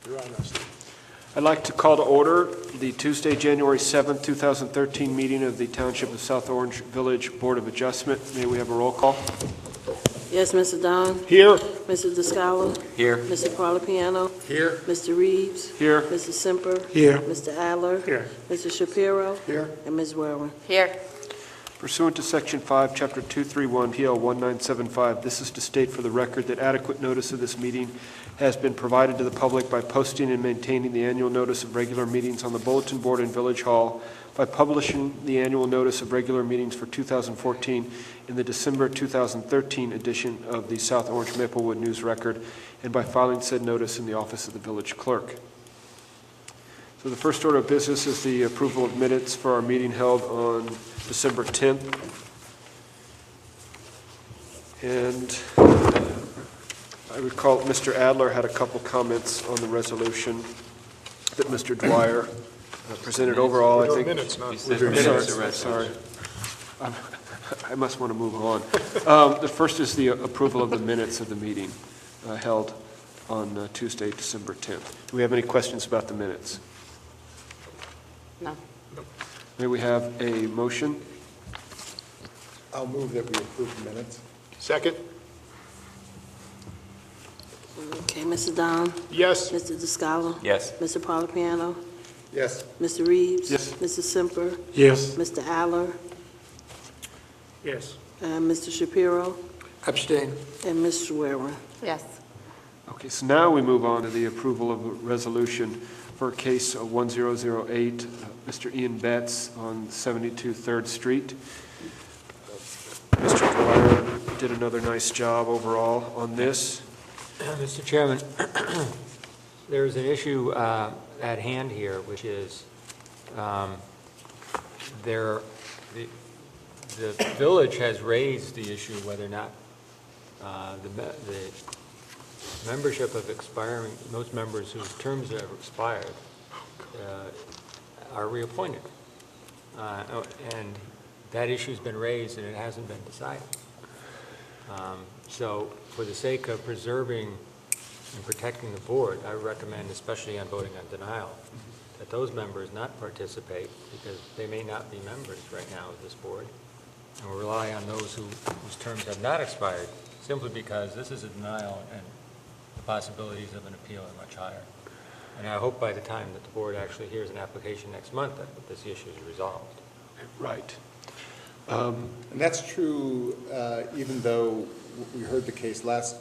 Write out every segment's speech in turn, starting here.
You're on us. I'd like to call to order the Tuesday, January 7th, 2013 meeting of the Township of South Orange Village Board of Adjustment. May we have a roll call? Yes, Mr. Don. Here. Mr. DeScalo. Here. Mr. Parlapiano. Here. Mr. Reeves. Here. Mr. Semper. Here. Mr. Adler. Here. Mr. Shapiro. Here. And Ms. Werwin. Here. Pursuant to Section 5, Chapter 231, PL 1975, this is to state for the record that adequate notice of this meeting has been provided to the public by posting and maintaining the annual notice of regular meetings on the bulletin board in Village Hall, by publishing the annual notice of regular meetings for 2014 in the December 2013 edition of the South Orange Maplewood News Record, and by filing said notice in the office of the village clerk. So the first order of business is the approval of minutes for our meeting held on December 10th. And I recall Mr. Adler had a couple comments on the resolution that Mr. Dwyer presented. Overall, I think. Minutes, not. You said Sorry, minutes. sorry. I must want to move on. The first is the approval of the minutes of the meeting held on Tuesday, December 10th. Do we have any questions about the minutes? No. May we have a motion? I'll move that we approve the minutes. Second? Okay, Mr. Don. Yes. Mr. DeScalo. Yes. Mr. Parlapiano. Yes. Mr. Reeves. Yes. Mr. Semper. Yes. Mr. Adler. Yes. And Mr. Shapiro. Abstain. And Ms. Werwin. Yes. Okay, so now we move on to the approval of a resolution for case 1008, Mr. Ian Betts on 72 3rd Street. Mr. Dwyer did another nice job overall on this. Mr. Chairman, there's an issue at hand here, which is the village has raised the issue whether or not the membership of expiring, most members whose terms have expired are reappointed. And that issue's been raised and it hasn't been decided. So for the sake of preserving and protecting the board, I recommend, especially on voting on denial, that those members not participate because they may not be members right now of this board, and we'll rely on those whose terms have not expired, simply because this is a denial and the possibilities of an appeal are much higher. And I hope by the time that the board actually hears an application next month that this issue is resolved. Right. And that's true even though we heard the case last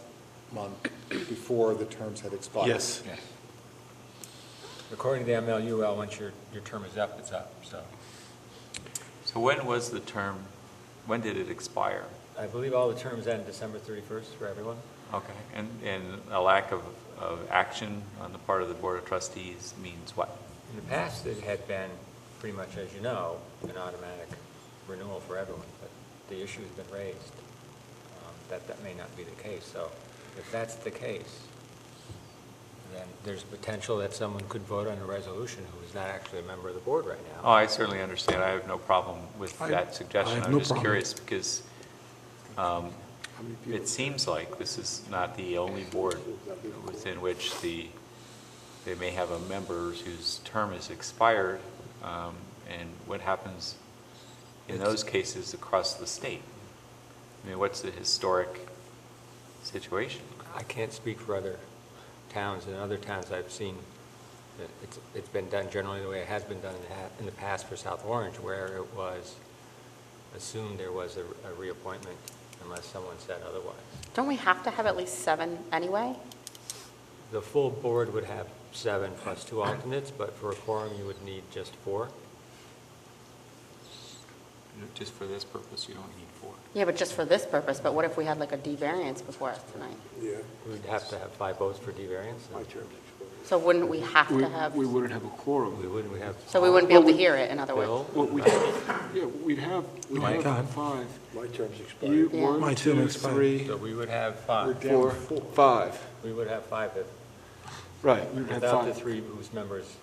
month before the terms had expired. Yes. According to the MLUL, once your term is up, it's up. So when was the term, when did it expire? I believe all the terms end December 31st for everyone. Okay, and a lack of action on the part of the Board of Trustees means what? In the past, it had been pretty much, as you know, an automatic renewal for everyone, but the issue has been raised. That may not be the case. So if that's the case, then there's potential that someone could vote on a resolution who is not actually a member of the board right now. Oh, I certainly understand. I have no problem with that suggestion. I'm just curious because it seems like this is not the only board within which they may have a member whose term is expired, and what happens in those cases across the state? I mean, what's the historic situation? I can't speak for other towns. In other towns I've seen, it's been done generally the way it has been done in the past for South Orange, where it was assumed there was a reappointment unless someone said otherwise. Don't we have to have at least 7 anyway? The full board would have 7 plus 2 alternates, but for a quorum you would need just 4. Just for this purpose, you don't need 4. Yeah, but just for this purpose, but what if we had like a D variance before us tonight? Yeah. We'd have to have 5 votes for D variance. My term's expired. So wouldn't we have to have, We wouldn't have a quorum. We have. so we wouldn't be able to hear it, in other words? Bill, Well, we'd have Mike. 5. My term's You, expired. Yeah. 1, My term 2, expired. 3, So we would have 5. 4, 5. We would have 5 if, Right, we would have without the 5. 3 whose members'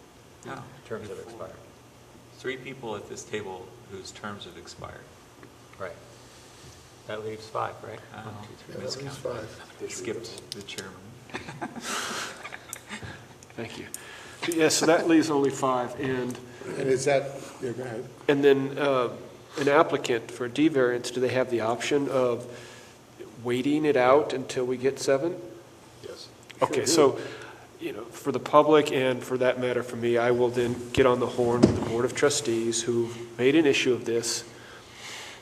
terms have expired. 3 people at this table whose terms have expired. Right. That leaves 5, right? I don't know. Yeah, that leaves 5. Skipped the chairman. Thank you. So, yeah, so that leaves only 5, And is that, yeah, go ahead. and then an applicant for a D variance, do they have the option of waiting it out until we get 7? Yes. Okay, so, for the public and for that matter for me, I will then get on the horn with the Board of Trustees who made an issue of this,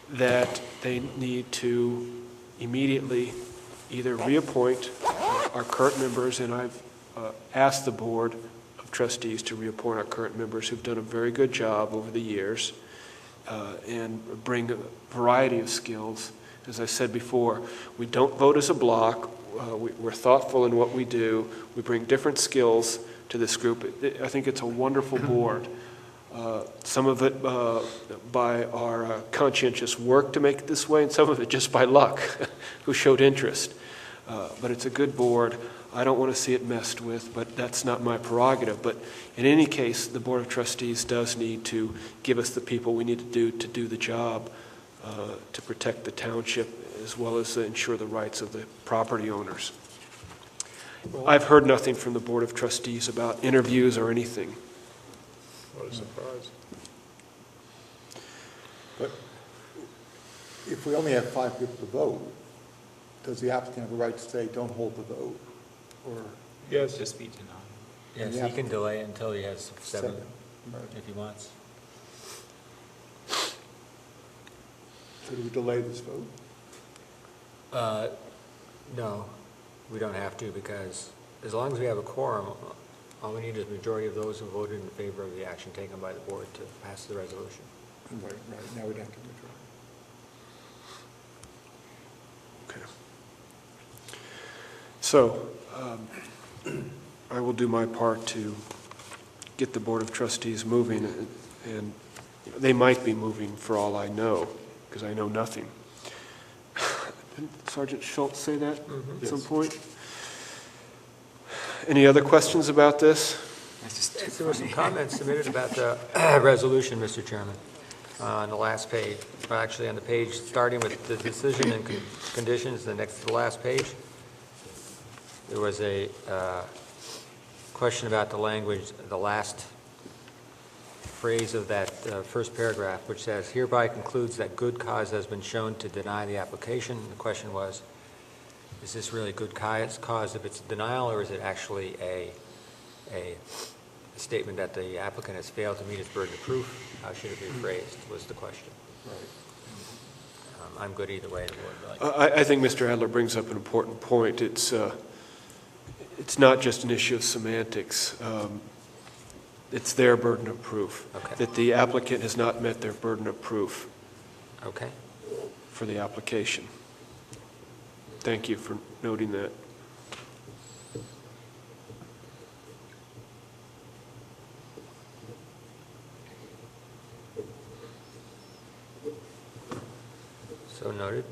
that they need to immediately either reappoint our current members, and I've asked the Board of Trustees to reappoint our current members who've done a very good job over the years and bring a variety of skills. As I said before, we don't vote as a block. We're thoughtful in what we do. We bring different skills to this group. I think it's a wonderful board. Some of it by our conscientious work to make it this way, and some of it just by luck, who showed interest. But it's a good board. I don't want to see it messed with, but that's not my prerogative. But in any case, the Board of Trustees does need to give us the people we need to do the job to protect the township as well as ensure the rights of the property owners. I've heard nothing from the Board of Trustees about interviews or anything. What a surprise. But if we only have 5 people to vote, does the applicant have a right to say, don't hold the vote? Or Yes. Just be denied. Yes, Yeah. he can delay it until he has 7, Right. if he wants. So do we delay this vote? No, we don't have to, because as long as we have a quorum, all we need is a majority of those who voted in favor of the action taken by the board to pass the resolution. Right, now we'd have to withdraw. Okay. So I will do my part to get the Board of Trustees moving, and they might be moving for all I know, because I know nothing. Didn't Sergeant Schultz say that at some point? Any other questions about this? There were some comments submitted about the resolution, Mr. Chairman, on the last page, or actually on the page starting with the decision and conditions, the next to the last page. There was a question about the language, the last phrase of that first paragraph, which says, hereby concludes that good cause has been shown to deny the application. The question was, is this really good cause if it's denial, or is it actually a statement that the applicant has failed to meet his burden of proof? How should it be phrased, was the question. I'm good either way. The board, I think Mr. Adler brings up an important point. It's not just an issue of semantics. It's their burden of proof, Okay. that the applicant has not met their burden of proof Okay. for the application. Thank you for noting that. So noted.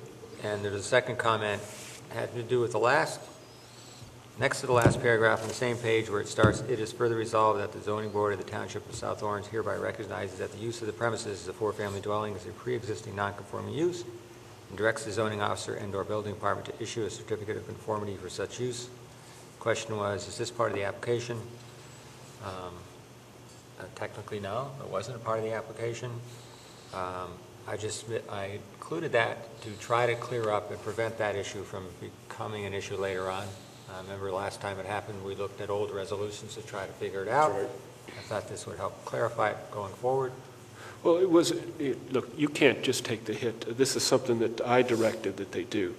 And there's a second comment, had to do with the last, next to the last paragraph on the same page where it starts, it is further resolved that the zoning board of the Township of South Orange hereby recognizes that the use of the premises as a 4-family dwelling is a pre-existing non-conforming use and directs the zoning officer and/or building department to issue a certificate of conformity for such use. The question was, is this part of the application? Technically, no, it wasn't a part of the application. I included that to try to clear up and prevent that issue from becoming an issue later on. I remember last time it happened, we looked at old resolutions to try to figure it out. I thought this would help clarify it going forward. Well, look, you can't just take the hit. This is something that I directed that they do,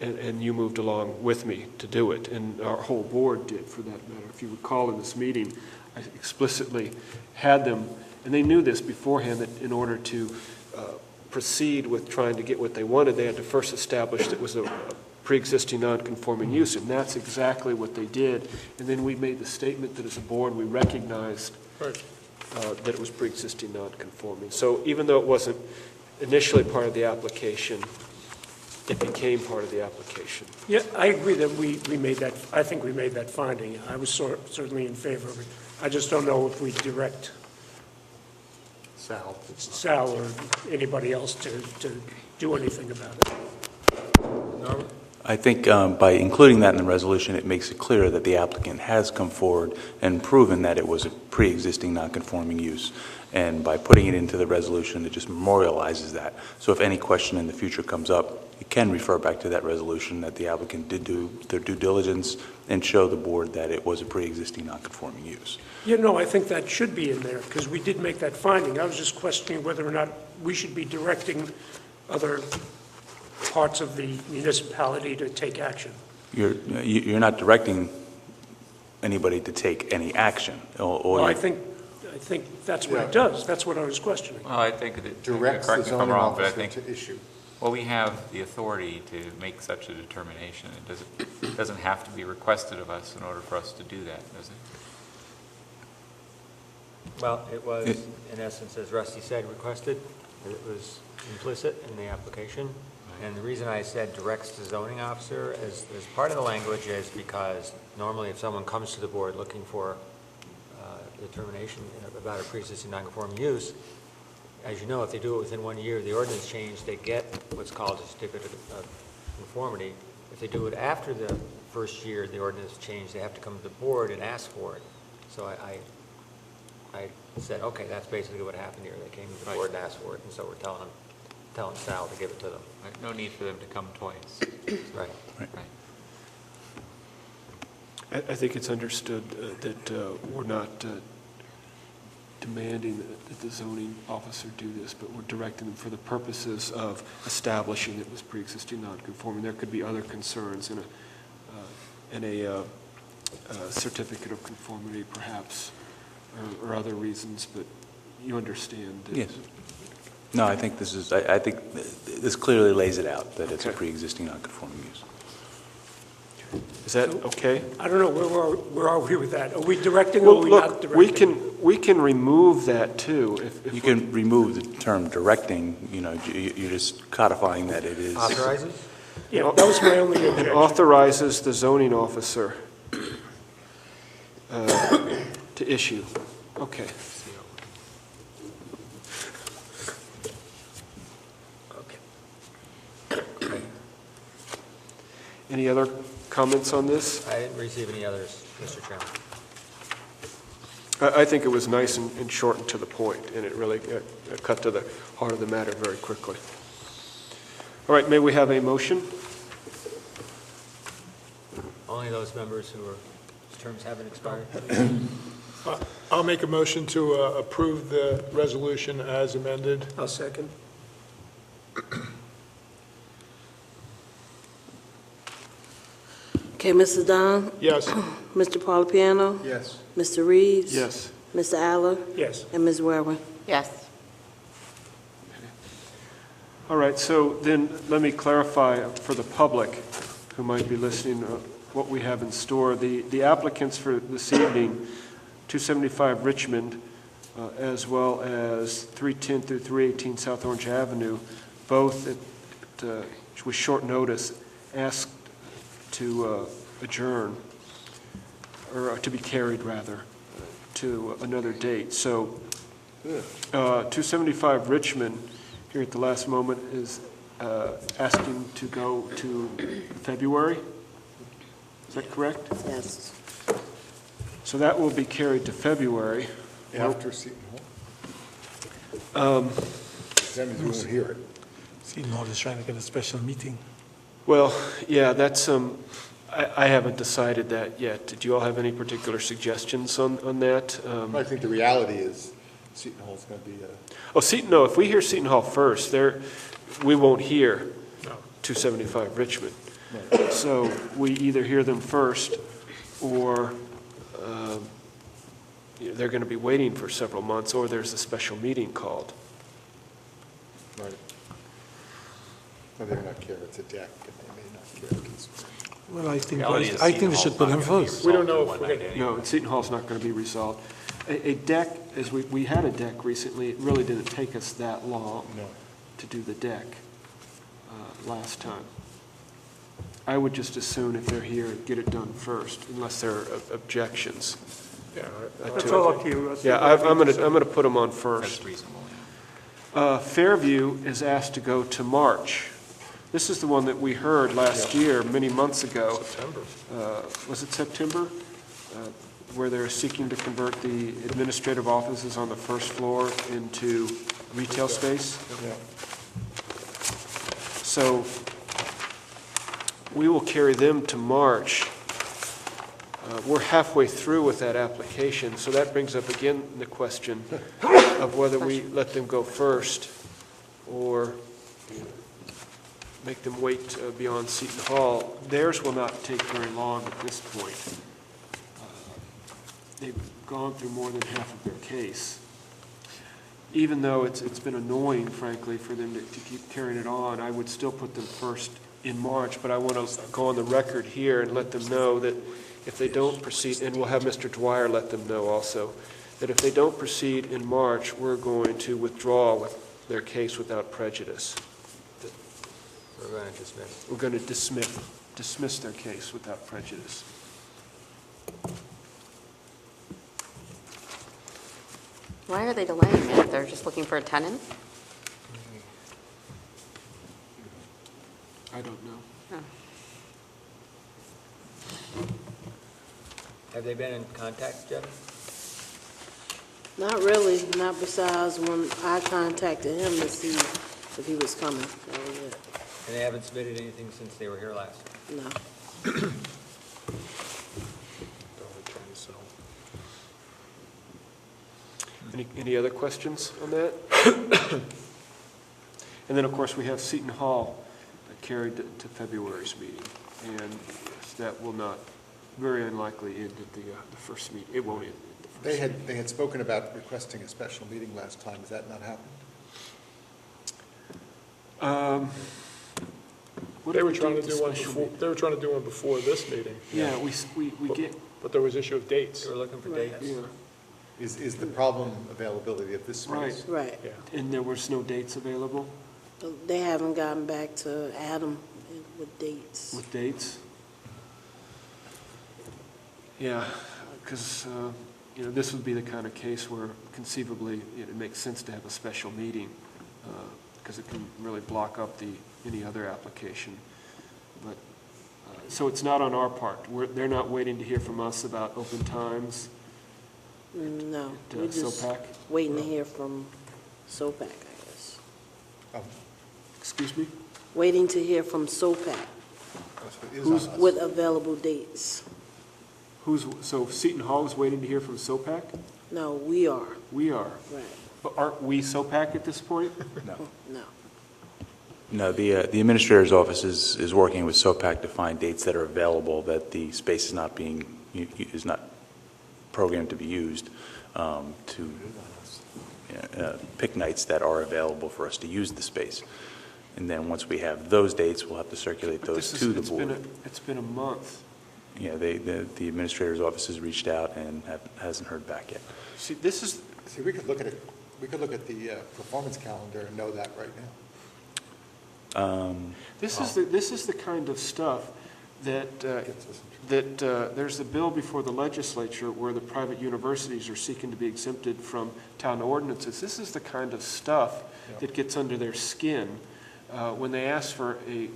and you moved along with me to do it, and our whole board did, for that matter. If you recall in this meeting, I explicitly had them, and they knew this beforehand, that in order to proceed with trying to get what they wanted, they had to first establish that it was a pre-existing non-conforming use, and that's exactly what they did. And then we made the statement that as a board we recognized that it was pre-existing non-conforming. So even though it wasn't initially part of the application, it became part of the application. Yeah, I agree that we made that, I think we made that finding. I was certainly in favor of it. I just don't know if we direct Sal or anybody else to do anything about it. Norm? I think by including that in the resolution, it makes it clear that the applicant has come forward and proven that it was a pre-existing non-conforming use. And by putting it into the resolution, it just memorializes that. So if any question in the future comes up, you can refer back to that resolution that the applicant did do their due diligence and show the board that it was a pre-existing non-conforming use. Yeah, no, I think that should be in there, because we did make that finding. I was just questioning whether or not we should be directing other parts of the municipality to take action. You're not directing anybody to take any action, or Well, I think that's what it does. That's what I was questioning. Well, I think that, Directs correct the me if I'm zoning wrong, but I officer think, to issue. well, we have the authority to make such a determination. It doesn't have to be requested of us in order for us to do that, does it? Well, it was, in essence, as Rusty said, requested. It was implicit in the application. And the reason I said directs the zoning officer as part of the language is because normally if someone comes to the board looking for determination about a pre-existing non-conforming use, as you know, if they do it within 1 year of the ordinance change, they get what's called a certificate of conformity. If they do it after the first year of the ordinance change, they have to come to the board and ask for it. So I said, okay, that's basically what happened here. They came to the board and asked for it, and so we're telling Sal to give it to them. Right, no need for them to come twice. Right. Right. I think it's understood that we're not demanding that the zoning officer do this, but we're directing them for the purposes of establishing it was pre-existing non-conforming. There could be other concerns in a certificate of conformity, perhaps, or other reasons, but you understand. yes. No, I think I think this clearly lays it out, that it's a pre-existing non-conforming use. Is that okay? I don't know, where are we with that? Are we directing or Well, are we look, not directing? we can remove that, too. If You we- can remove the term directing, you're just codifying that it is. Authorizes? Yeah, that was my only It objection. authorizes the zoning officer to issue. Okay. Any other comments on this? I didn't receive any others, Mr. Chairman. I think it was nice and short and to the point, and it really cut to the heart of the matter very quickly. All right, may we have a motion? Only those members whose terms haven't expired. I'll make a motion to approve the resolution as amended. I'll second. Okay, Mr. Don, Yes. Mr. Paulapiano, Yes. Mr. Reeves. Yes. Mr. Aller, Yes. and Ms. Werwer. Yes. All right, so then let me clarify for the public who might be listening what we have in store. The applicants for this evening, 275 Richmond, as well as 310 through 318 South Orange Avenue, both with short notice, asked to adjourn, or to be carried, rather, to another date. So 275 Richmond, here at the last moment, is asking to go to February. Is that correct? Yes. So that will be carried to February. After Seton Hall? That means we won't hear it. Seton Hall is trying to get a special meeting. Well, yeah, that's, I haven't decided that yet. Do you all have any particular suggestions on that? I think the reality is Seton Hall's going to be Oh, Seton, no, if we hear Seton Hall first, we won't hear 275 Richmond. So we either hear them first, or they're going to be waiting for several months, or there's a special meeting called. right. Well, they may not care it's a deck, and they may not care if it's... Well, I think Reality is I Seton think we Hall's should put not him gonna be first. We don't know resolved if in we're one gonna- night No, Seton Hall's not going to be resolved. A deck, as we had a deck recently, it really didn't take us that long No. to do the deck last time. I would just as soon, if they're here, get it done first, unless there are objections. Yeah. That's all up to you. That's Yeah, what I'm I going to put them on That's first. reasonable. Fairview is asked to go to March. This is the one that we heard last year, many months ago. September. Was it September? Where they're seeking to convert the administrative offices on the first floor into retail space. Yeah. So we will carry them to March. We're halfway through with that application, so that brings up again the question of whether we let them go first or make them wait beyond Seton Hall. Theirs will not take very long at this point. They've gone through more than half of their case. Even though it's been annoying, frankly, for them to keep carrying it on, I would still put them first in March, but I want to go on the record here and let them know that if they don't proceed, and we'll have Mr. Dwyer let them know also, that if they don't proceed in March, we're going to withdraw with their case without prejudice. We're going to dismiss. We're going to dismiss their case without prejudice. Why are they delaying it? They're just looking for a tenant? I don't know. Oh. Have they been in contact, Jeff? Not really, not besides when I contacted him to see if he was coming. That was it. And they haven't submitted anything since they were here last? No. Any other questions on that? And then, of course, we have Seton Hall carried to February's meeting, and that will not, very unlikely, end at the first meeting. It won't end at the first meeting. They had spoken about requesting a special meeting last time. Has that not happened? What They did were we trying do to at the do one special before, meeting? they were trying to do one before this meeting. Yeah, we get, But there was issue of dates. They were looking for Right. dates? yeah, Is the problem availability of this space? right. Right. Yeah. And there was no dates available They haven't gotten back to Adam with dates. with dates? Yeah, because, this would be the kind of case where conceivably it makes sense to have a special meeting, because it can really block up any other application. But, so it's not on our part. They're not waiting to hear from us about open times No, at we're just SOPAC? waiting to hear from SOPAC, I guess. Excuse me? Waiting to hear from SOPAC That's what is on us. with available dates. So Seton Hall is waiting to hear from SOPAC? No, we are, We are. right. But aren't we SOPAC at this point? No. No, the Administrator's Office is working with SOPAC to find dates that are available, that the space is not programmed to be used, to pick nights that are available for us to use the space. And then once we have those dates, we'll have to circulate those to the board. It's been a month. Yeah, the Administrator's Office has reached out and hasn't heard back yet. See, We could look at it, we could look at the performance calendar and know that right now. this is the kind of stuff that, there's a bill before the legislature where the private universities are seeking to be exempted from town ordinances. This is the kind of stuff that gets under their skin when they ask for a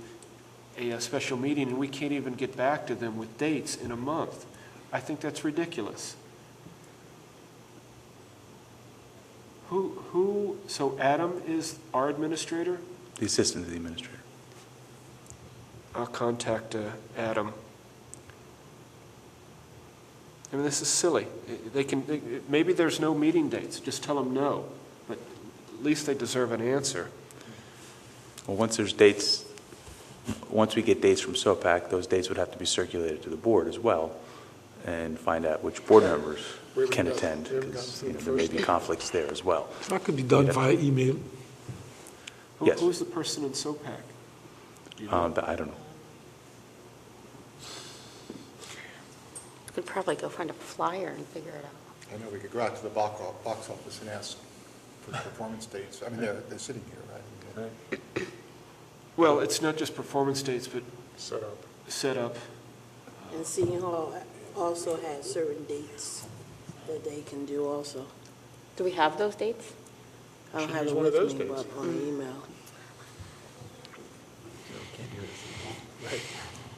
special meeting and we can't even get back to them with dates in a month. I think that's ridiculous. So Adam is our administrator? The Assistant to the Administrator. I'll contact Adam. I mean, this is silly. Maybe there's no meeting dates, just tell them no, but at least they deserve an answer. Well, once we get dates from SOPAC, those dates would have to be circulated to the board as well and find out which board members can attend, because there may be conflicts there as well. That could be done via email. Yes. Who's the person in SOPAC? But I don't know. Could probably go find a flyer and figure it out. I know we could go out to the box office and ask for performance dates. I mean, they're sitting here, right? Well, it's not just performance dates, but Set up. And Seton Hall also has certain dates that they can do also. Do we have those dates? I don't Should have use it one of with those me, dates. but on the email.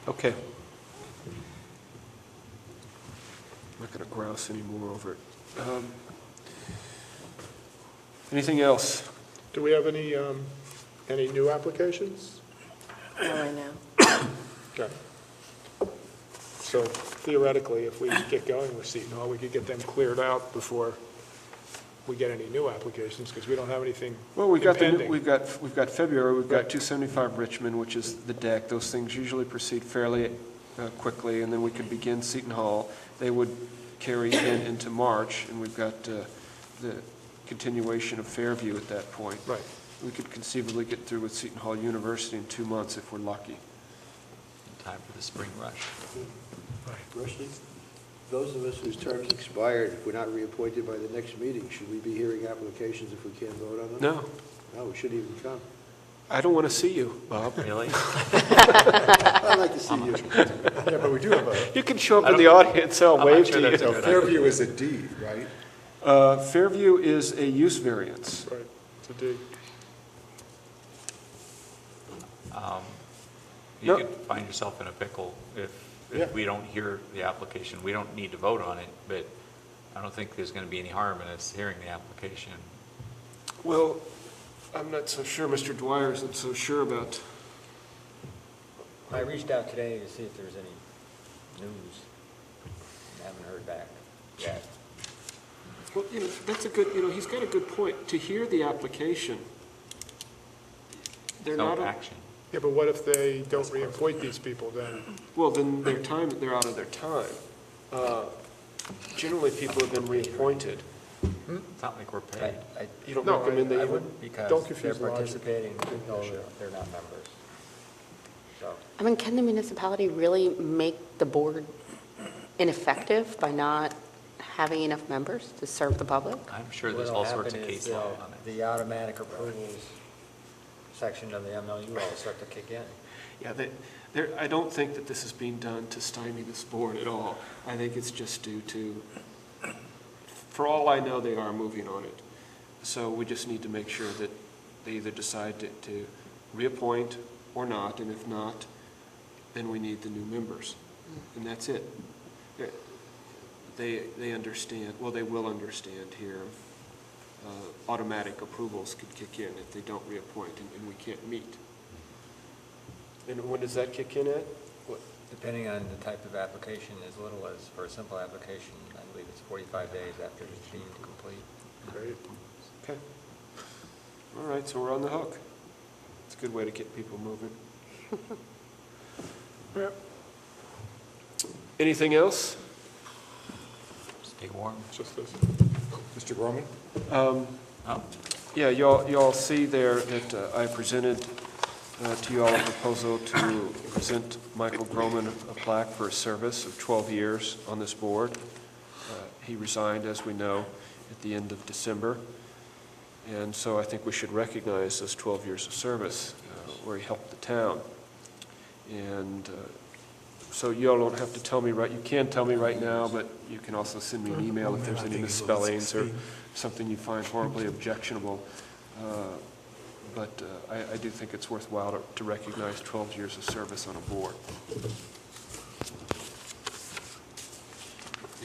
Okay. I'm not going to grouse anymore over it. Anything else? Do we have any new applications? Not right now. Okay. So theoretically, if we get going with Seton Hall, we could get them cleared out before we get any new applications, because we don't have anything Well, we've got impending. we've got February, we've got Right. 275 Richmond, which is the deck. Those things usually proceed fairly quickly, and then we could begin Seton Hall. They would carry into March, and we've got the continuation of Fairview at that point. Right. We could conceivably get through with Seton Hall University in 2 months if we're lucky. Time for the spring rush. Rusty, those of us whose terms expired, if we're not reappointed by the next meeting, should we be hearing applications if we can't vote on them? No, No, we shouldn't even come. I don't want to see you, Bob. Really? I'd like to see you. Yeah, but we do have a, You can show up in the audience, I'll I'm wave not sure to that's a you. good Fairview is a D, right? Fairview is a use variance. Right, to do. You No. could find yourself in a pickle Yeah. if we don't hear the application. We don't need to vote on it, but I don't think there's going to be any harm in us hearing the application. Well, I'm not so sure, Mr. Dwyer isn't so sure about, I reached out today to see if there's any news. I haven't heard back yet. well, that's a good, he's got a good point. To hear the application, they're No not, action. Yeah, but what if they don't reappoint these people then? well, then they're out of their time. Generally, people have been reappointed. It's not like we're paid. You don't No, recommend I they even? wouldn't. Because Don't they're confuse the logic. participating, no, they're not members. So, I mean, can the municipality really make the board ineffective by not having enough members to serve the public? I'm sure there's what'll all sorts of happen case is, law on it. the automatic approvals section of the MLU will start to kick in. Yeah, I don't think that this is being done to stymie this board at all. I think it's just due to, for all I know, they are moving on it. So we just need to make sure that they either decide to reappoint or not, and if not, then we need the new members. And that's it. They understand, well, they will understand here, automatic approvals could kick in if they don't reappoint and we can't meet. And when does that kick in at? What? Depending on the type of application, as little as, for a simple application, I believe it's 45 days after it's deemed complete. Great. Okay. All right, so we're on the hook. It's a good way to get people moving. Yeah. Anything else? Stay warm. Just this. Mr. Gorman? Oh, Yeah, y'all see there that I presented to you all a proposal to present Michael Groman a plaque for his service of 12 years on this board. He resigned, as we know, at the end of December. And so I think we should recognize those 12 years of service where he helped the town. And so you all don't have to tell me you can tell me right now, but you can also send me an email if there's any misspellings or something you find horribly objectionable. But I do think it's worthwhile to recognize 12 years of service on a board.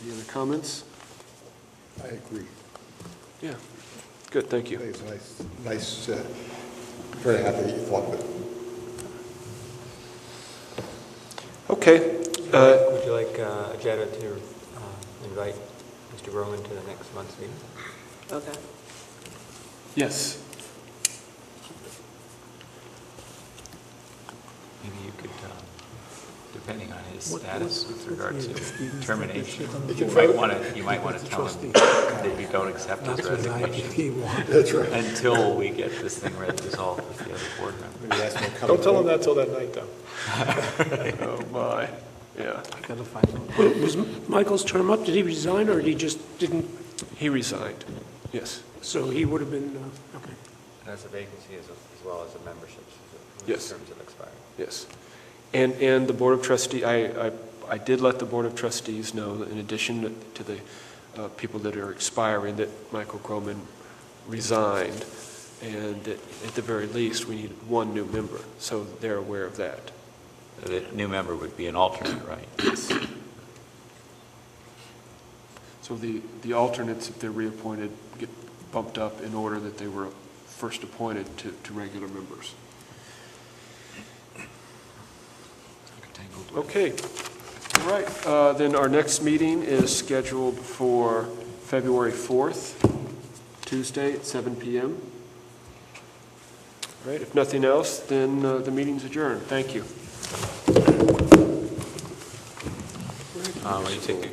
Any other comments? I agree. Yeah, good, thank you. It's nice, very happy that you thought of it. Okay. Would you like Jetta to invite Mr. Groman to the next month's meeting? Okay. Yes. maybe you could, depending on his status with regard to termination, you might want to tell him that you don't accept his resignation That's right. until we get this thing resolved with the other board members. Maybe ask him to come Don't tell them forward. that till that night, though. Oh, my, yeah. Gotta find out. Was Michael's term up? Did he resign, or he just didn't? He resigned, yes. So he would have been, okay. And that's a vacancy as well as the memberships, whose Yes. terms have expired. Yes. And the Board of Trustees, I did let the Board of Trustees know that in addition to the people that are expiring, that Michael Groman resigned, and that at the very least, we needed one new member, so they're aware of that. The new member would be an alternate, right? So the alternates, if they're reappointed, get bumped up in order that they were first appointed to regular members. Okay, all right, then our next meeting is scheduled for February 4th, Tuesday at 7 p.m. All right, if nothing else, then the meeting's adjourned. Thank you. When you take a